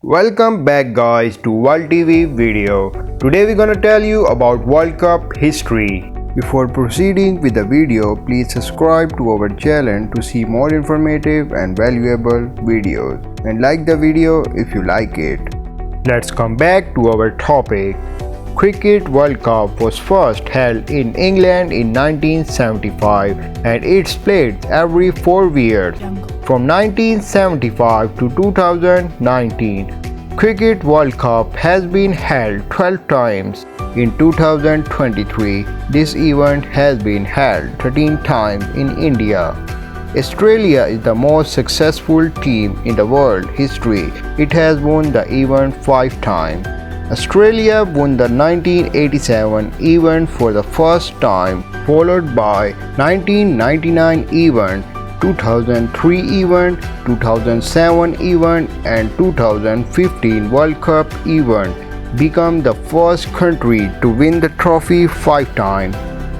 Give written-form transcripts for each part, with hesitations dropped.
Welcome back guys to World TV video. Today we're gonna tell you about World Cup history. Before proceeding with the video, please subscribe to our channel to see more informative and valuable videos and like the video if you like it. Let's come back to our topic. Cricket World Cup was first held in England in 1975 and it's played every 4 years. From 1975 to 2019, Cricket World Cup has been held 12 times. In 2023, this event has been held 13 times in India. Australia is the most successful team in the world history. It has won the event 5 times. Australia won the 1987 event for the first time, followed by 1999 event, 2003 event, 2007 event and 2015 World Cup event, become the first country to win the trophy 5 times.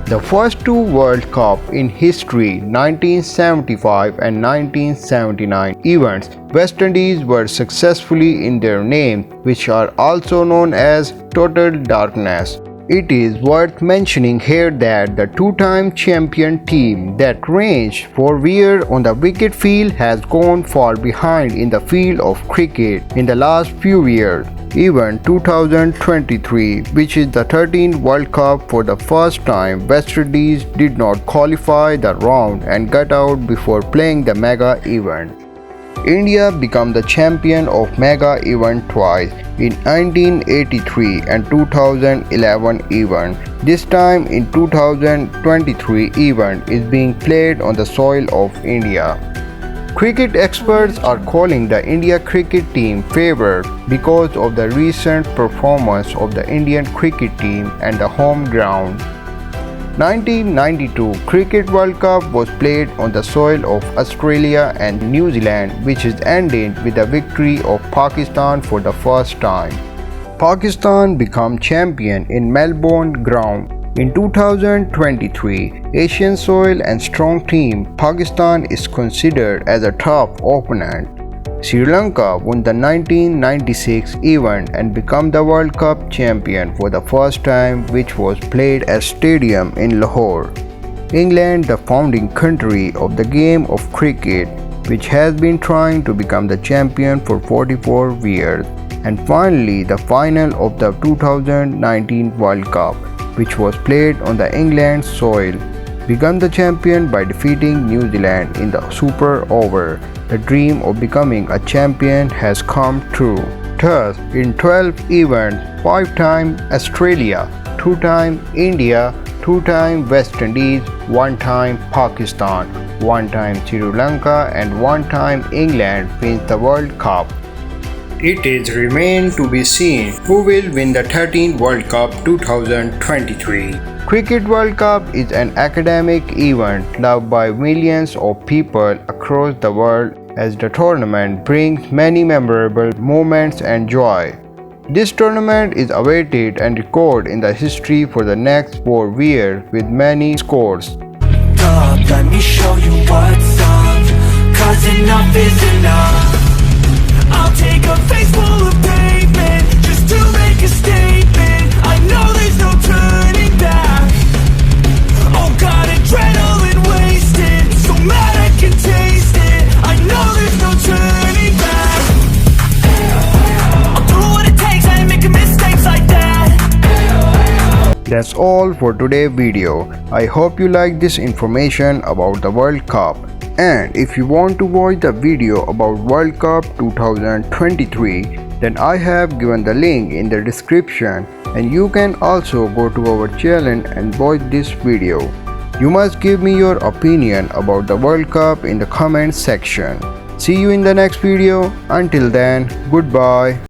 The first 2 World Cup in history, 1975 and 1979 events, West Indies were successfully in their name, which are also known as Total Darkness. It is worth mentioning here that the 2-time champion team that ranged for years on the wicket field has gone far behind in the field of cricket in the last few years. Even 2023, which is the 13th World Cup, for the first time West Indies did not qualify the round and got out before playing the mega event. India became the champion of mega event twice, in 1983 and 2011 event. This time in 2023 event is being played on the soil of India. Cricket experts are calling the India cricket team favored because of the recent performance of the Indian cricket team and the home ground. 1992 Cricket World Cup was played on the soil of Australia and New Zealand, which is ended with the victory of Pakistan for the first time. Pakistan became champion in Melbourne ground. In 2023 Asian soil and strong team, Pakistan is considered as a tough opponent. Sri Lanka won the 1996 event and became the World Cup champion for the first time, which was played at stadium in Lahore. England, the founding country of the game of cricket, which has been trying to become the champion for 44 years. And finally, the final of the 2019 World Cup, which was played on the England soil, became the champion by defeating New Zealand in the Super Over. The dream of becoming a champion has come true. Thus, in 12 events, 5 times Australia, 2 times India, 2 times West Indies, 1 time Pakistan, 1 time Sri Lanka and 1 time England wins the World Cup. It is remain to be seen who will win the 13th World Cup 2023. Cricket World Cup is an academic event loved by millions of people across the world as the tournament brings many memorable moments and joy. This tournament is awaited and recorded in the history for the next 4 years with many scores. Let me show you what's up, 'cause enough is enough. I'll take a face full of pavement just to make a statement. I know there's no turning back. Oh God, adrenaline wasted, so mad I can taste it. I know there's no turning back. I'll do what it takes, I ain't making mistakes like that. That's all for today's video. I hope you like this information about the World Cup. And if you want to watch the video about World Cup 2023, then I have given the link in the description and you can also go to our channel and watch this video. You must give me your opinion about the World Cup in the comment section. See you in the next video. Until then, goodbye.